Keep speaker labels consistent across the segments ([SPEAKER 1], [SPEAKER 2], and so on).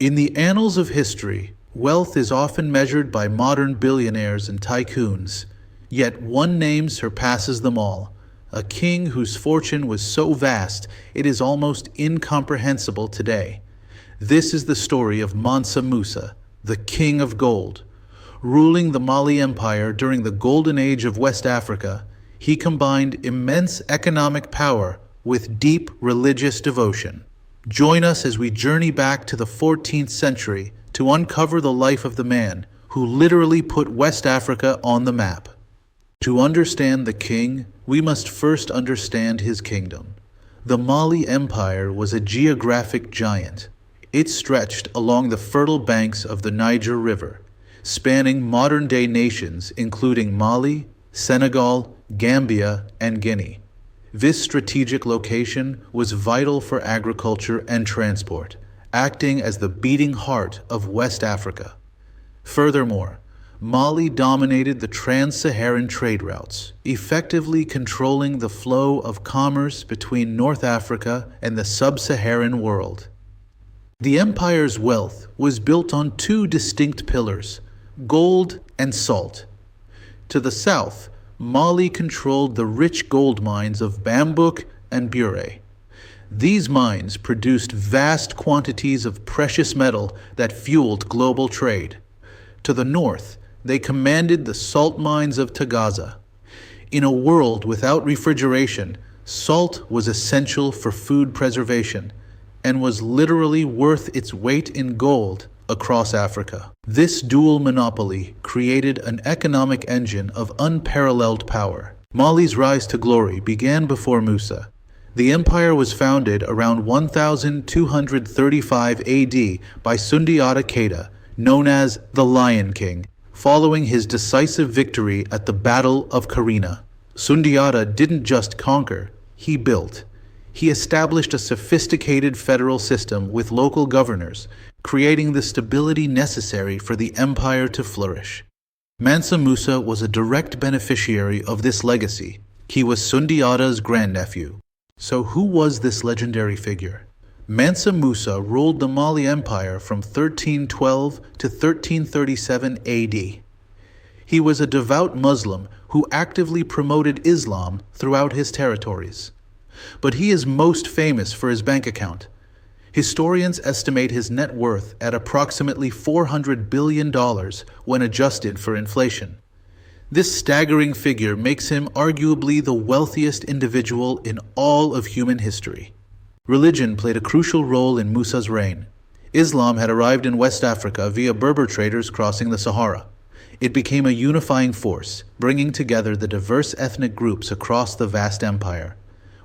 [SPEAKER 1] In the annals of history, wealth is often measured by modern billionaires and tycoons, yet one name surpasses them all, a king whose fortune was so vast it is almost incomprehensible today. This is the story of Mansa Musa, the King of Gold. Ruling the Mali Empire during the Golden Age of West Africa, he combined immense economic power with deep religious devotion. Join us as we journey back to the 14th century to uncover the life of the man who literally put West Africa on the map. To understand the king, we must first understand his kingdom. The Mali Empire was a geographic giant. It stretched along the fertile banks of the Niger River, spanning modern-day nations including Mali, Senegal, Gambia, and Guinea. This strategic location was vital for agriculture and transport, acting as the beating heart of West Africa. Furthermore, Mali dominated the trans-Saharan trade routes, effectively controlling the flow of commerce between North Africa and the sub-Saharan world. The empire's wealth was built on two distinct pillars: gold and salt. To the south, Mali controlled the rich gold mines of Bambouk and Bure. These mines produced vast quantities of precious metal that fueled global trade. To the north, they commanded the salt mines of Taghaza. In a world without refrigeration, salt was essential for food preservation and was literally worth its weight in gold across Africa. This dual monopoly created an economic engine of unparalleled power. Mali's rise to glory began before Musa. The empire was founded around 1235 AD by Sundiata Keita, known as the Lion King, following his decisive victory at the Battle of Karina. Sundiata didn't just conquer, he built. He established a sophisticated federal system with local governors, creating the stability necessary for the empire to flourish. Mansa Musa was a direct beneficiary of this legacy. He was Sundiata's grandnephew. So who was this legendary figure? Mansa Musa ruled the Mali Empire from 1312 to 1337 AD. He was a devout Muslim who actively promoted Islam throughout his territories. But he is most famous for his bank account. Historians estimate his net worth at approximately $400 billion when adjusted for inflation. This staggering figure makes him arguably the wealthiest individual in all of human history. Religion played a crucial role in Musa's reign. Islam had arrived in West Africa via Berber traders crossing the Sahara. It became a unifying force, bringing together the diverse ethnic groups across the vast empire.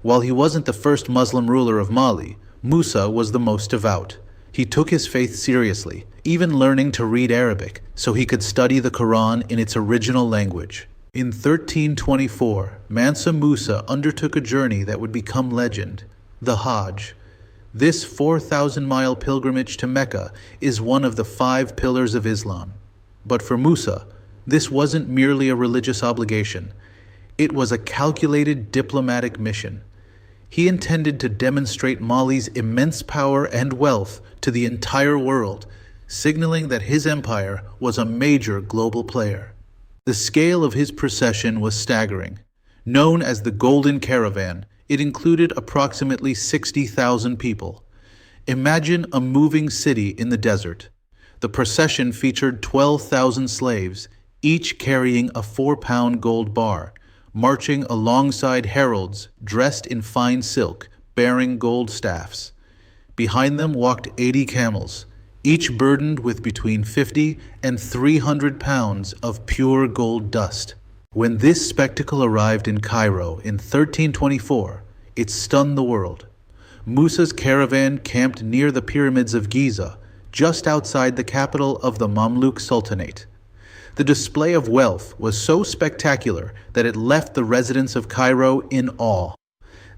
[SPEAKER 1] While he wasn't the first Muslim ruler of Mali, Musa was the most devout. He took his faith seriously, even learning to read Arabic so he could study the Quran in its original language. In 1324, Mansa Musa undertook a journey that would become legend, the Hajj. This 4,000-mile pilgrimage to Mecca is one of the 5 pillars of Islam. But for Musa, this wasn't merely a religious obligation. It was a calculated diplomatic mission. He intended to demonstrate Mali's immense power and wealth to the entire world, signaling that his empire was a major global player. The scale of his procession was staggering. Known as the Golden Caravan, it included approximately 60,000 people. Imagine a moving city in the desert. The procession featured 12,000 slaves, each carrying a 4-pound gold bar, marching alongside heralds dressed in fine silk, bearing gold staffs. Behind them walked 80 camels, each burdened with between 50 and 300 pounds of pure gold dust. When this spectacle arrived in Cairo in 1324, it stunned the world. Musa's caravan camped near the pyramids of Giza, just outside the capital of the Mamluk Sultanate. The display of wealth was so spectacular that it left the residents of Cairo in awe.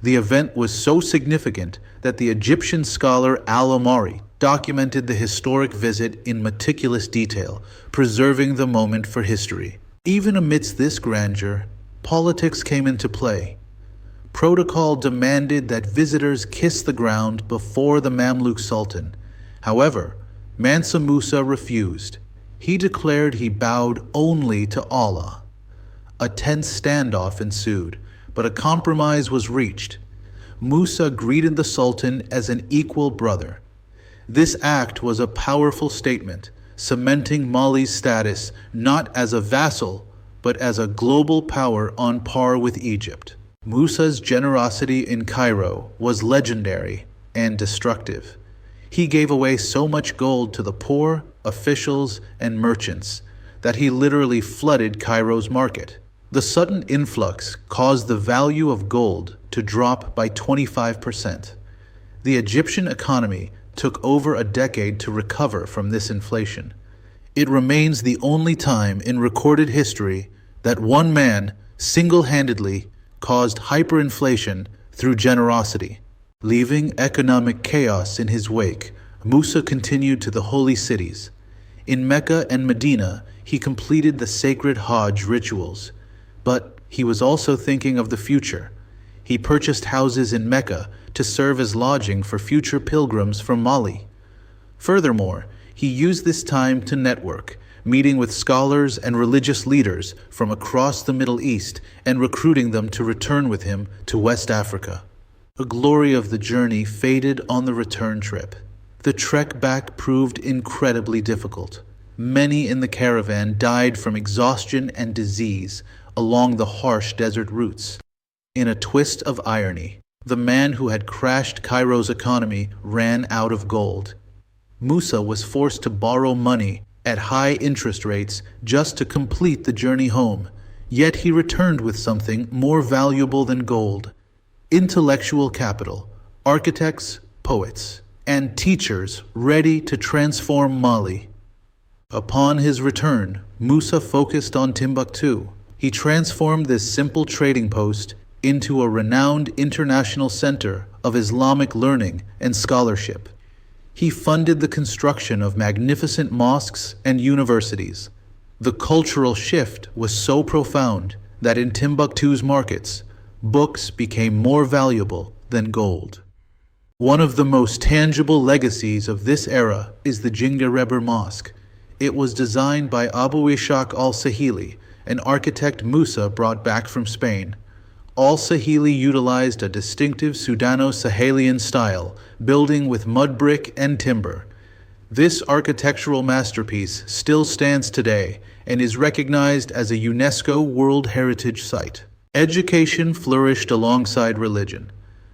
[SPEAKER 1] The event was so significant that the Egyptian scholar Al-Omari documented the historic visit in meticulous detail, preserving the moment for history. Even amidst this grandeur, politics came into play. Protocol demanded that visitors kiss the ground before the Mamluk Sultan. However, Mansa Musa refused. He declared he bowed only to Allah. A tense standoff ensued, but a compromise was reached. Musa greeted the Sultan as an equal brother. This act was a powerful statement, cementing Mali's status not as a vassal, but as a global power on par with Egypt. Musa's generosity in Cairo was legendary and destructive. He gave away so much gold to the poor, officials, and merchants that he literally flooded Cairo's market. The sudden influx caused the value of gold to drop by 25%. The Egyptian economy took over a decade to recover from this inflation. It remains the only time in recorded history that one man single-handedly caused hyperinflation through generosity. Leaving economic chaos in his wake, Musa continued to the holy cities. In Mecca and Medina, he completed the sacred Hajj rituals. But he was also thinking of the future. He purchased houses in Mecca to serve as lodging for future pilgrims from Mali. Furthermore, he used this time to network, meeting with scholars and religious leaders from across the Middle East and recruiting them to return with him to West Africa. The glory of the journey faded on the return trip. The trek back proved incredibly difficult. Many in the caravan died from exhaustion and disease along the harsh desert routes. In a twist of irony, the man who had crashed Cairo's economy ran out of gold. Musa was forced to borrow money at high interest rates just to complete the journey home, yet he returned with something more valuable than gold: intellectual capital, architects, poets, and teachers ready to transform Mali. Upon his return, Musa focused on Timbuktu. He transformed this simple trading post into a renowned international center of Islamic learning and scholarship. He funded the construction of magnificent mosques and universities. The cultural shift was so profound that in Timbuktu's markets, books became more valuable than gold. One of the most tangible legacies of this era is the Jingareber Mosque. It was designed by Abu Ishaq al-Sahili, an architect Musa brought back from Spain. Al-Sahili utilized a distinctive Sudano-Sahelian style, building with mud brick and timber. This architectural masterpiece still stands today and is recognized as a UNESCO World Heritage Site. Education flourished alongside religion.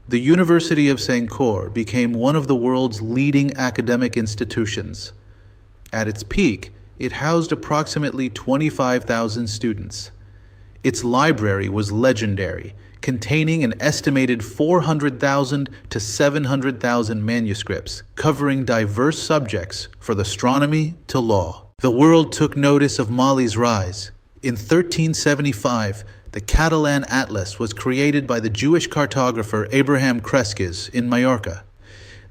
[SPEAKER 1] The University of Sankore became one of the world's leading academic institutions. At its peak, it housed approximately 25,000 students. Its library was legendary, containing an estimated 400,000 to 700,000 manuscripts, covering diverse subjects from astronomy to law. The world took notice of Mali's rise. In 1375, the Catalan Atlas was created by the Jewish cartographer Abraham Cresques in Majorca.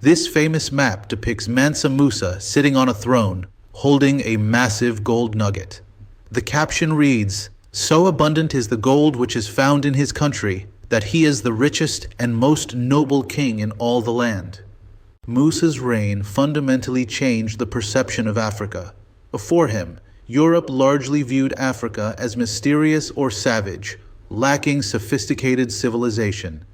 [SPEAKER 1] This famous map depicts Mansa Musa sitting on a throne, holding a massive gold nugget. The caption reads, "So abundant is the gold which is found in his country, that he is the richest and most noble king in all the land." Musa's reign fundamentally changed the perception of Africa. Before him, Europe largely viewed Africa as mysterious or savage, lacking sophisticated civilization.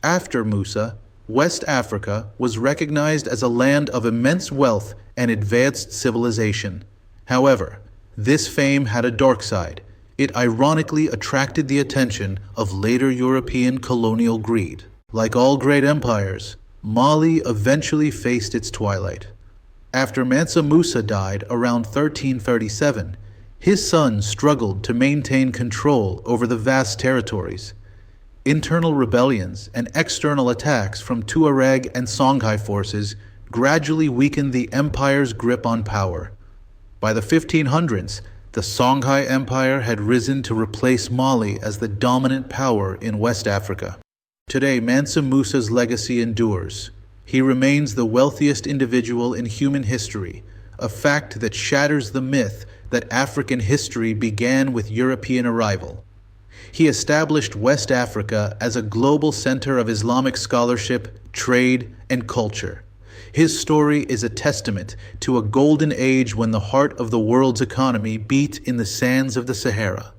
[SPEAKER 1] After Musa, West Africa was recognized as a land of immense wealth and advanced civilization. However, this fame had a dark side. It ironically attracted the attention of later European colonial greed. Like all great empires, Mali eventually faced its twilight. After Mansa Musa died around 1337, his son struggled to maintain control over the vast territories. Internal rebellions and external attacks from Tuareg and Songhai forces gradually weakened the empire's grip on power. By the 1500s, the Songhai Empire had risen to replace Mali as the dominant power in West Africa. Today, Mansa Musa's legacy endures. He remains the wealthiest individual in human history, a fact that shatters the myth that African history began with European arrival. He established West Africa as a global center of Islamic scholarship, trade, and culture. His story is a testament to a golden age when the heart of the world's economy beat in the sands of the Sahara.